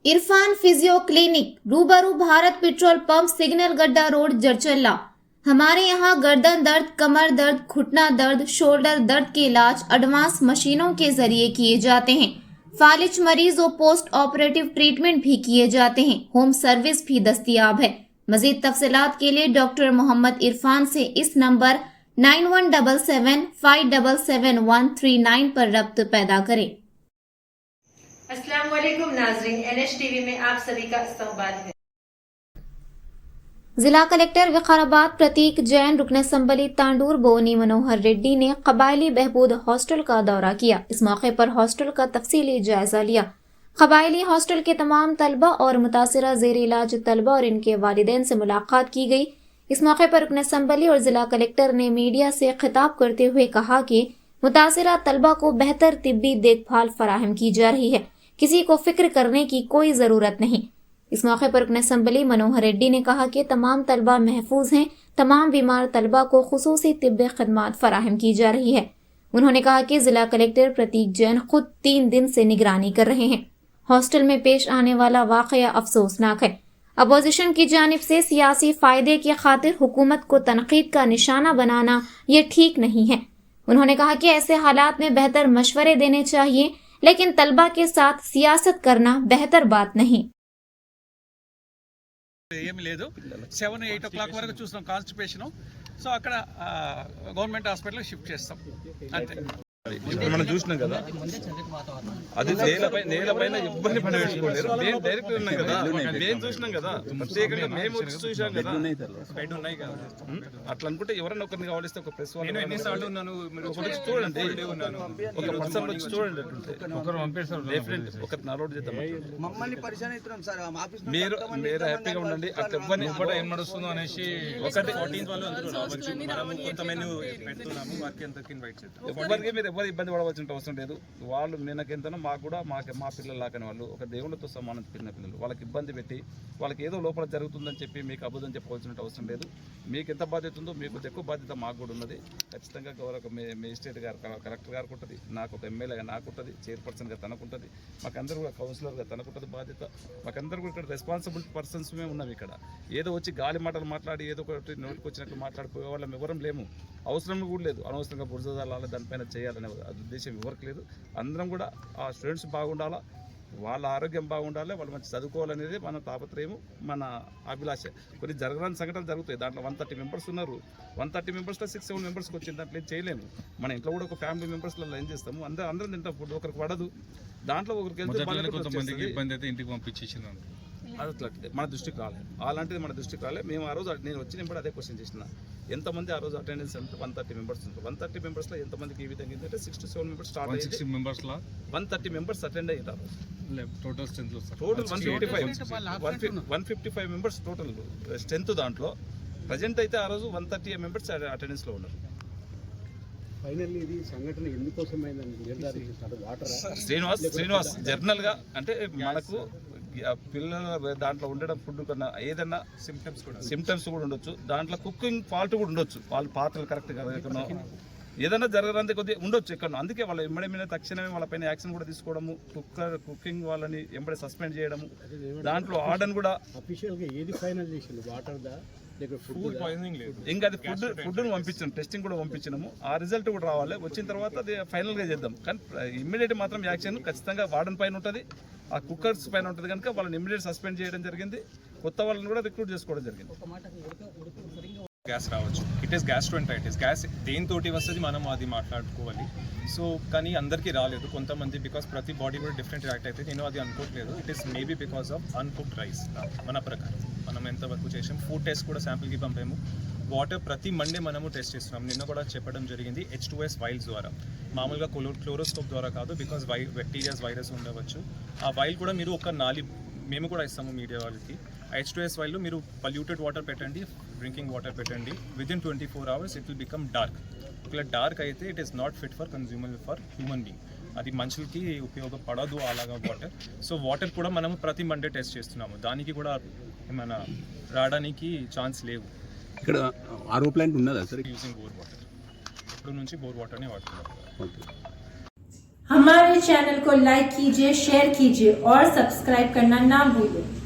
Irfan physio clinic रूबरू Bharat petrol pump signal गड्ढा road Jadcherla. हमारे यहाँ गर्दन दर्द, कमर दर्द, घुटना दर्द, शोल्डर दर्द के इलाज एडवांस मशीनों के जरिए किए जाते हैं। फालिज मरीज और पोस्ट ऑपरेटिव ट्रीटमेंट भी किए जाते हैं। होम सर्विस भी दस्तयाब है। मजीद तफसीलात के लिए डॉक्टर मोहम्मद इरफान से इस नंबर 9177577139 पर रब्त पैदा करें। अस्सलाम वालेकुम नाज़रीन, NH-TV में आप सभी का इस्तकबाल है। जिला कलेक्टर विकाराबाद प्रतीक जैन, रुकन असम्बली तांडूर बोनी मनोहर रेड्डी ने कबायली बहबूद हॉस्टल का दौरा किया। इस मौके पर हॉस्टल का तफसीली जायजा लिया। कबायली हॉस्टल के तमाम तलबा और मुतासिरा ज़ेर इलाज तलबा और इनके वालिदैन से मुलाकात की गई। इस मौके पर रुकन असम्बली और जिला कलेक्टर ने मीडिया से खिताब करते हुए कहा कि मुतासिरा तलबा को बेहतर तिब्बी देखभाल फराहम की जा रही है। किसी को फिक्र करने की कोई ज़रूरत नहीं। इस मौके पर रुकन असम्बली मनोहर रेड्डी ने कहा कि तमाम तलबा महफूज हैं। तमाम बीमार तलबा को खुसूसी तिब्बी खदमात फराहम की जा रही है। उन्होंने कहा कि जिला कलेक्टर प्रतीक जैन खुद 3 दिन से निगरानी कर रहे हैं। हॉस्टल में पेश आने वाला वाक़या अफसोसनाक है। अपोजिशन की जानिब से सियासी फ़ायदे की खातिर हुकूमत को तनकीद का निशाना बनाना ये ठीक नहीं है। उन्होंने कहा कि ऐसे हालात में बेहतर मशवरे देने चाहिए, लेकिन तलबा के साथ सियासत करना बेहतर बात नहीं। ఏమీ లేదు 7-8 o'clock వరకు చూస్తాం కాన్స్టిపేషన్. సో అక్కడ గవర్నమెంట్ హాస్పిటల్ షిఫ్ట్ చేస్తాం అంతే. మనం చూసినాం కదా, అది నేలపైన ఇబ్బంది పడేసుకోలేరు. మేము డైరెక్ట్ ఉన్నాం కదా, మేము చూసినాం కదా, ప్రత్యేకంగా మేము వచ్చి చూసాం కదా. అట్లా అనుకుంటే ఎవరైనా ఒకరిని కావాలిస్తే ఒక ప్రెస్ వాళ్ళు చూడండి, ఒక పర్సన్ వచ్చి చూడండి. ఒకరు నరోడ్ చేద్దాం. మీరు హ్యాపీగా ఉండండి. అట్లా కూడా ఏం నడుస్తుందో అనేసి ఒకటి 14th వాళ్ళు అందరూ రావచ్చు. మనము కొంత మెనూ పెడుతున్నాము, వారికి అంతకి ఇన్వైట్ చేద్దాం. ఎవరికి మీరు ఎవరు ఇబ్బంది పడవలసిన అవసరం లేదు. వాళ్ళు మీనకెంతనో మాకు కూడా మా పిల్లలు లాకని వాళ్ళు ఒక దేవుళ్ళతో సమానం పిన్న పిల్లలు. వాళ్ళకి ఇబ్బంది పెట్టి వాళ్ళకి ఏదో లోపల జరుగుతుందని చెప్పి మీకు అబద్ధం చెప్పవలసిన అవసరం లేదు. మీకు ఎంత బాధ్యత ఉందో మీకు ఎక్కువ బాధ్యత మాకు కూడా ఉన్నది. ఖచ్చితంగా గౌరవ మేజిస్ట్రేట్ గారు, కలెక్టర్ గారికి ఉంటుంది, నాకు ఒక ఎమ్మెల్యేగా నాకు ఉంటుంది, చైర్పర్సన్గా తనకుంటుంది, మాకందరూ కూడా కౌన్సిలర్గా తనకుంటుంది బాధ్యత. మాకందరూ కూడా ఇక్కడ రెస్పాన్సిబుల్ పర్సన్స్ ఉన్నాం. ఇక్కడ ఏదో వచ్చి గాలి మాటలు మాట్లాడి ఏదో ఒకటి నోటికి వచ్చినట్టు మాట్లాడిపోయే వాళ్ళం ఎవరం లేము. అవసరం కూడా లేదు. అనవసరంగా బురదలాల దానిపైన చేయాలనే ఉద్దేశం ఎవరికి లేదు. అందరం కూడా ఆ స్టూడెంట్స్ బాగుండాలా, వాళ్ళ ఆరోగ్యం బాగుండాలి, వాళ్ళు మంచి చదువుకోవాలనేది మన తాపత్రయము, మన అభిలాష. కొన్ని జరగని సంఘటనలు జరుగుతాయి. దాంట్లో 130 మెంబర్స్ ఉన్నారు. 130 మెంబర్స్లో 6-7 మెంబర్స్కి వచ్చింది. దాంట్లో ఏం చేయలేము. మన ఇంట్లో కూడా ఒక ఫ్యామిలీ మెంబర్స్లో ఏం చేస్తాము, అందరం తింటాం ఫుడ్. ఒకరికి పడదు, దాంట్లో ఒకరికి వెళ్తే ఇంటికి పంపించేసింది. అది అట్లాంటిది మన దృష్టికి రాలేదు. అలాంటిది మన దృష్టికి రాలేదు. మేము ఆ రోజు నేను వచ్చినప్పుడు అదే క్వశ్చన్ చేసిన, ఎంతమంది ఆ రోజు అటెండెన్స్ అంటే 130 మెంబర్స్ ఉంటారు. 130 మెంబర్స్లో ఎంతమందికి ఈ విధంగా ఏంటంటే 6-7 మెంబర్స్ స్టార్ట్ అయ్యింది. 160 మెంబర్స్లో 130 మెంబర్స్ అటెండ్ అయ్యారు. Total 155 members total strength. దాంట్లో ప్రజెంట్ అయితే ఆ రోజు 130 మెంబర్స్ అటెండెన్స్లో ఉన్నారు. ఫైనల్లీ ఇది సంఘటన ఎందుకోసమైందని శ్రీనివాస్ జర్నల్గా అంటే మనకు పిల్లల దాంట్లో ఉండడం ఫుడ్ కన్నా ఏదన్నా సిమ్టమ్స్ కూడా ఉండొచ్చు. దాంట్లో కుకింగ్ ఫాల్ట్ కూడా ఉండొచ్చు. వాళ్ళు పాత్రలు కరెక్ట్గా ఏదైనా జరగడానికి కొద్దిగా ఉండొచ్చు ఎక్కడ. అందుకే వాళ్ళ ఎంబడే తక్షణమే వాళ్ళపైన యాక్షన్ కూడా తీసుకోవడము, కుకింగ్ వాళ్ళని ఎంబడే సస్పెండ్ చేయడము. దాంట్లో ఆర్డర్ కూడా అఫీషియల్గా ఏది ఫైనల్ చేసింది, వాటర్ దా ఇంకా అది ఫుడ్ను పంపించాము, టెస్టింగ్ కూడా పంపించినాము. ఆ రిజల్ట్ కూడా రావాలి. వచ్చిన తర్వాత అది ఫైనల్గా చేద్దాం. కానీ ఇమ్మీడియట్ మాత్రం యాక్షన్ ఖచ్చితంగా వార్డెన్ పైన ఉంటుంది, ఆ కుక్కర్స్ పైన ఉంటుంది. కనుక వాళ్ళని ఇమ్మీడియట్ సస్పెండ్ చేయడం జరిగింది. కొత్త వాళ్ళని కూడా రిక్రూట్ చేసుకోవడం జరిగింది. గ్యాస్ రావచ్చు, ఇట్ ఈస్ గ్యాస్ట్రోఎంటరైటిస్. గ్యాస్ దేనితోటి వస్తుంది మనం అది మాట్లాడుకోవాలి. సో కానీ అందరికీ రాలేదు, కొంతమంది బికాస్ ప్రతి బాడీ కూడా డిఫరెంట్ రియాక్ట్ అయితే. నేను అది అనుకోవట్లేదు. It is maybe because of uncooked rice. మన ప్రకారం మనం ఎంతవరకు చేసాం, ఫుడ్ టెస్ట్ కూడా శాంపిల్కి పంపాము. వాటర్ ప్రతి మండే మనము టెస్ట్ చేస్తున్నాం. నిన్న కూడా చెప్పడం జరిగింది H2S వైల్స్ ద్వారా, మామూలుగా క్లోరోస్కోప్ ద్వారా కాదు. బికాస్ బ్యాక్టీరియాస్ వైరస్ ఉండవచ్చు. ఆ వైల్ కూడా మీరు ఒక మేము కూడా ఇస్తాము మీడియా వాళ్ళకి. H2S వైల్లో మీరు పొల్యూటెడ్ వాటర్ పెట్టండి, డ్రింకింగ్ వాటర్ పెట్టండి. Within 24 hours it will become dark. ఒకవేళ డార్క్ అయితే it is not fit for consumer for human being. అది మనుషులకి ఉపయోగపడదు అలాగా వాటర్. సో వాటర్ కూడా మనము ప్రతి మండే టెస్ట్ చేస్తున్నాము. దానికి కూడా ఏమైనా రావడానికి ఛాన్స్ లేవు. ఇక్కడ ఆర్ఓ ప్లాంట్ ఉన్నదా సార్? Using bore water. ఇప్పుడు నుంచి బోర్ వాటర్నే వాడుతున్నారు. हमारे चैनल को लाइक कीजिए, शेयर कीजिए और सब्सक्राइब करना ना भूलें।